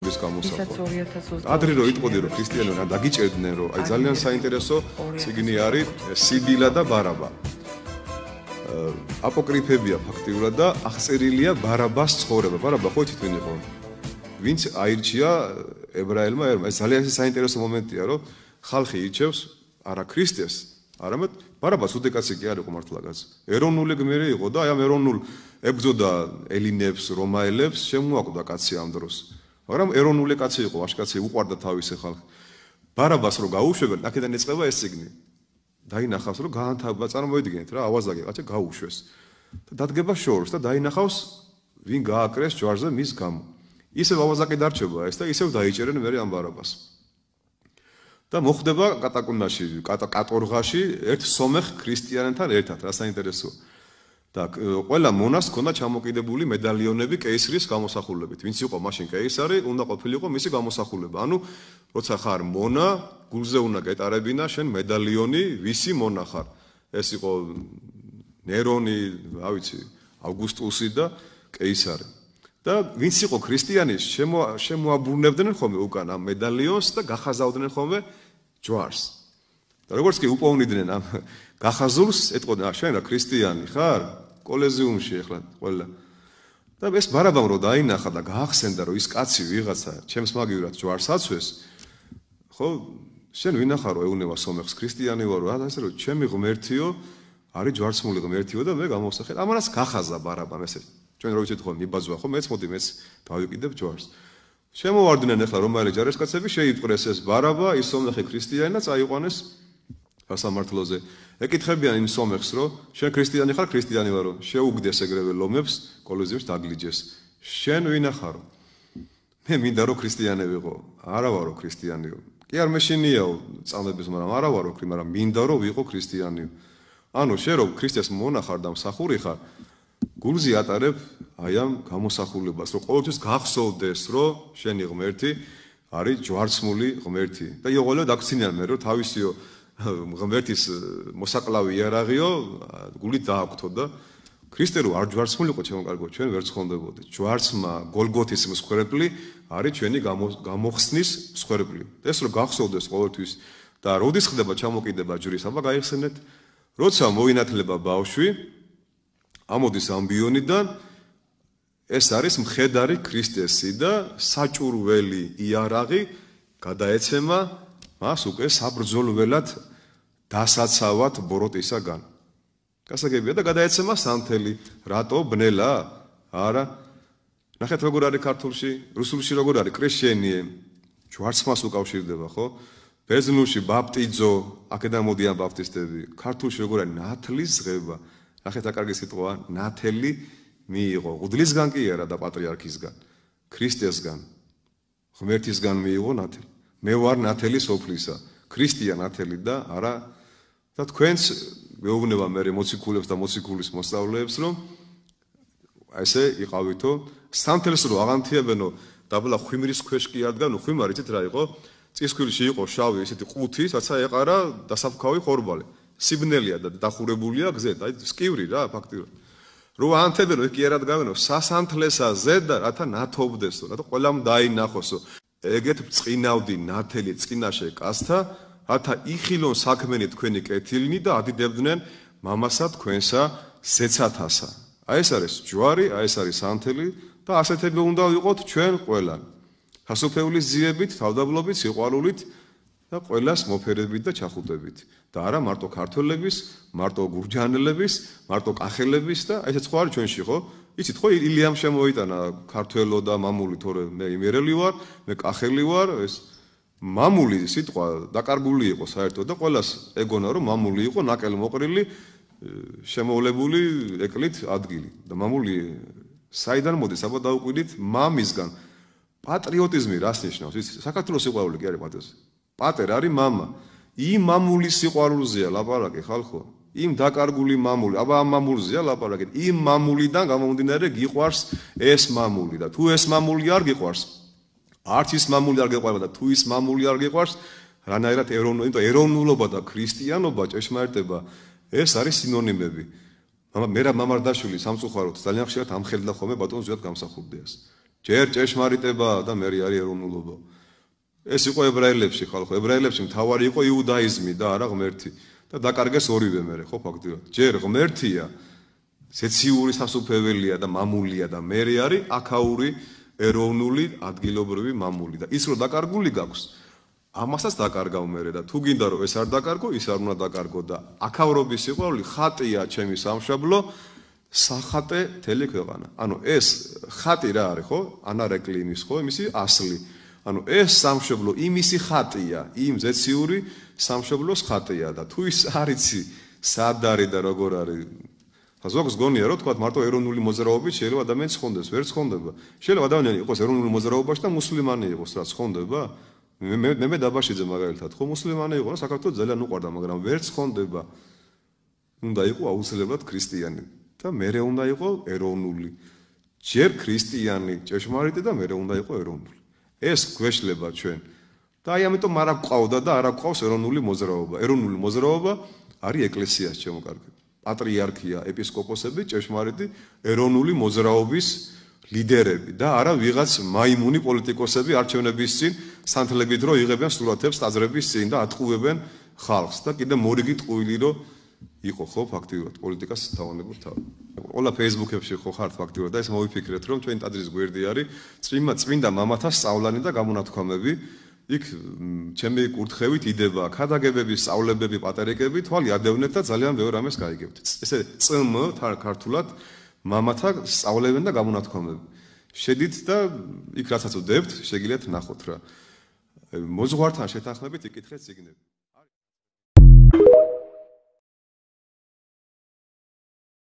ის გამოსახვა. ადრე რო იტყოდი რომ ქრისტიანები რა დაგიჭერდნენ რომ აი ძალიან საინტერესო წიგნი არის სიბილა და ბარაბა. აპოკრიფებია ფაქტიურად და აღწერილია ბარაბას ცხოვრება. ბარაბა ხო იცით ვინ იყო? ვინც აირჩია ებრაელმა ერმა. ეს ძალიან საინტერესო მომენტია რომ ხალხი ირჩევს არა ქრისტეს, არამედ ბარაბას უდეკაცი კი არ იყო მართლა კაც. ეროვნული გმირი იყო და აი ამ ეროვნულ ებრძოდა ელინებს, რომაელებს, შემოაკვდა კაცი ამ დროს. მაგრამ ეროვნული კაცი იყო, ვაჟკაცი, უყვარდა თავისი ხალხი. ბარაბას რო გაუშვებენ, აქედან ეწყება ეს წიგნი. დაინახავს რომ გაანთავება, წარმოიდგინეთ რა, ავაზაკი კაცი გაუშვეს. და დადგება შორს და დაინახავს ვინ გააკრეს ჯვარზე მის გამო. ისევ ავაზაკი დარჩება ეს და ისევ დაიჭერენ მერე ამ ბარაბას. და მოხდება კატაკუმბაში, კატორღაში ერთ სომეხ ქრისტიანთან ერთად, რა საინტერესოა. და ყველა მონას ჰქონდა ჩამოკიდებული მედალიონები კეისრის გამოსახულებით. ვინც იყო მაშინ კეისარი, უნდა ყოფილიყო მისი გამოსახულება. ანუ როცა ხარ მონა, გულზე უნდა გეტარებინა შენ მედალიონი, ვისი მონა ხარ. ეს იყო ნერონი, რა ვიცი, ავგუსტუსი და კეისარი. და ვინც იყო ქრისტიანი, შემოაბრუნებდნენ ხოლმე უკან ამ მედალიონს და გახაზავდნენ ხოლმე ჯვარს. და როგორც კი უპოვნიდნენ ამ გახაზულს, ეთყოდნენ, შენ რა ქრისტიანი ხარ? კოლეზიუმში ახლა ყველა. და ეს ბარაბამ რო დაინახა და გაახსენდა რომ ის კაცი ვიღაცა ჩემს მაგივრად ჯვარს აცვეს, ხო, შენ ვინა ხარო ეუნება სომეხს ქრისტიანი ვარო, რა ასე რომ ჩემი ღმერთიო არის ჯვარცმული ღმერთიო და მე გამოვსახეთ. ამას გახაზა ბარაბამ ესე. ჩვენ რო ვიცით ხოლმე მიბაძვა ხო მეც მოდი მეც დავიყიდებ ჯვარს. შემოვარდნენ ახლა რომაელი ჯარისკაცები შეიპყრეს ეს ბარაბა, ის სომეხი ქრისტიანი და წაიყვანეს სასამართლოზე. ეკითხებიან იმ სომეხს რომ შენ ქრისტიანი ხარ, ქრისტიანი ვარო, შეუგდეს ეგრევე ლომებს, კოლოზიებს დაგლიჯეს. შენ ვინა ხარო? მე მინდა რომ ქრისტიანი ვიყო. არა ვარო ქრისტიანიო. კი არ მეშინიაო წამების, მაგრამ არა ვარო, მაგრამ მინდა რომ ვიყო ქრისტიანიო. ანუ შენ რომ ქრისტეს მონა ხარ და მსახური ხარ, გულზე ატარებ აი ამ გამოსახულებას, რომ ყოველთვის გახსოვდეს, რომ შენი ღმერთი არის ჯვარცმული ღმერთი. და იოღოლო დაგცინიან მე რომ თავისიო ღმერთის მოსაკლავი იარაღიო გულით დააგვთო და ქრისტე რო არ ჯვარცმულიყო ჩემო კარგო, ჩვენ ვერ ცხონდებოდით. ჯვარცმა გოლგოთის მსხვერპლი არის ჩვენი გამოხსნის მსხვერპლი. ეს რო გახსოვდეს ყოველთვის და როდის ხდება ჩამოკიდება ჯვრის, აბა გაიხსენეთ, როცა მოინათლება ბავშვი, ამოდის ამბიონიდან, ეს არის მხედარი ქრისტესი და საჭურველი იარაღი გადაეცემა მას უკვე საბრძოლველად დასაცავად ბოროტისაგან. გასაგებია და გადაეცემა სანთელი. რატო ბნელა? არა. ნახეთ როგორ არის ქართულში, რუსულში როგორ არის კრეშენიე. ჯვარცმას უკავშირდება, ხო? ბერძნულში ბაპტიძო, აქედან მოდიან ბაპტისტები. ქართულში როგორ არის ნათლის ზღება. ნახეთ აკარგი სიტყვა, ნათელი მიიღო. ღვთლისგან კი არა და პატრიარქისგან, ქრისტესგან, ღმერთისგან მიიღო ნათელი. მე ვარ ნათელი სოფლისა, ქრისტია ნათელი და არა და თქვენს მეუბნება მე მოციქულებს და მოციქულის მოსწავლეებს რომ ესე იყავითო, სანთელს რო აღანთიებენო დაბლა ხვიმრის ქვეშ კი არ დგანო, ხვიმარი იცით რა იყო? წისქვილში იყო შავი ესეთი ყუთი, რაცა ეყარა დასაფქავი ხორბალი. სიბნელია და დახურებულია გზეთ, აი სკივრი რა ფაქტიურად. რო ანთებენო კი არ დგანო, სასანთლესა ზედა რათა ნათობდესო, რათა ყველამ დაინახოსო. ეგეთ წინავდი ნათელი წინაშე კაცთა, რათა იხილონ საქმენი თქვენი კეთილნი და ადიდებდნენ მამასა თქვენსა ზეცათასა. აი ეს არის ჯვარი, აი ეს არის სანთელი და ასეთები უნდა ვიყოთ ჩვენ ყველანი. სასופეულის ძიებით, თავდაბლობით, სიყვარულით და ყველას მოფერებით და ჩახუტებით. და არა მარტო ქართველების, მარტო გურჯანელების, მარტო კახელების და აი ეს ხო არის ჩვენში ხო? იცით ხო ილიამ შემოიტანა ქართველო და მამული, თორე მე იმერელი ვარ, მე კახელი ვარ, ეს მამული სიტყვა დაკარგული იყო საერთოდ და ყველას ეგონა რომ მამული იყო ნაკელ მოყრილი შემოვლებული ეკლით ადგილი. და მამული საიდან მოდის, აბა დაუკვირდით მამისგან. პატრიოტიზმი რას ნიშნავს? იცით, საქართველოს სიყვარული კი არის პატრიოტიზმი. პატერ არის მამა. იმ მამულის სიყვარულზეა ლაპარაკი ხალხო. იმ დაკარგული მამული, აბა ამ მამულზეა ლაპარაკი. იმ მამულიდან გამომდინარე გიყვარს ეს მამული და თუ ეს მამული არ გიყვარს, არც ის მამული არ გიყვარს და თუ ის მამული არ გიყვარს, რანაირად ეროვნულობა და ქრისტიანობა, ჭეშმარიტება, ეს არის სინონიმები. მერაბ მამარდაშვილი სამწუხაროდ ძალიან ხშირად ამხელდა ხოლმე ბატონ ზვიად გამსახურდიას. ჯერ ჭეშმარიტება და მე არის ეროვნულობა. ეს იყო ებრაელებში ხალხო, ებრაელებში მთავარი იყო იუდაიზმი და არა ღმერთი და დაკარგეს ორივე მე ხო ფაქტიურად. ჯერ ღმერთია, ზეციური სასუფეველია და მამულია და მე არის აქაური ეროვნული ადგილობრივი მამული და ის რომ დაკარგული გაქვს, ამასაც დაკარგავ მე და თუ გინდა რომ ეს არ დაკარგო, ის არ უნდა დაკარგო და აქავრობის სიყვარული ხატია ჩემი სამშობლო, სახატე თელი ქვეყანა. ანუ ეს ხატი რა არის ხო? ანარეკლიმის ხო, იმისი ასლი. ანუ ეს სამშობლო იმისი ხატია, იმ ზეციური სამშობლოს ხატია და თუ ის არიცი სად არის და როგორ არის ზოგს გონია რომ თქვა მარტო ეროვნული მოძრაობით შეიძლება ადამიანი ცხონდეს, ვერ ცხონდება. შეიძლება ადამიანი იყოს ეროვნული მოძრაობაში და მუსლიმანი იყოს, რა ცხონდება? მე დაბაშიძე მაგალითად ხო მუსლიმანი იყო, საქართველოს ძალიან უყვარდა, მაგრამ ვერ ცხონდება. უნდა იყოს აუცილებლად ქრისტიანი და მერე უნდა იყოს ეროვნული. ჯერ ქრისტიანი, ჭეშმარიტი და მერე უნდა იყოს ეროვნული. ეს გვეშლება ჩვენ. და აი ამიტომ არ გვყავდა და არ გვყავს ეროვნული მოძრაობა. ეროვნული მოძრაობა არის ეკლესიას ჩემო კარგი. პატრიარქია, ეპისკოპოსები, ჭეშმარიტი ეროვნული მოძრაობის ლიდერები და არა ვიღაც მაიმუნი პოლიტიკოსები არჩევნების წინ სანთლებით რო იღებენ სურათებს ტაძრების წინ და ატყუებენ ხალხს და კიდე მორიგი ტყუილი რო იყო ხო ფაქტიურად პოლიტიკას თავანებურ თავ. ყველა Facebook-ებში ხო ხართ ფაქტიურად და ეს მოვიფიქრეთ რომ ჩვენ ტაძრის გვერდი არის წმინდა მამათა სწავლანი და გამონათქვამები. იქ ჩემი კურთხევით იდება ქადაგებები, სწავლებები, პატერიკები, თვალი ადევნეთ და ძალიან ბევრ ამას გაიგებთ. ესე წმ ქართულად მამათა სწავლებენ და გამონათქვამები. შედით და იქ რასაც ვდებთ, შეგიძლიათ ნახოთ რა. მოძღვართან შეთანხმებით იკითხეთ წიგნები.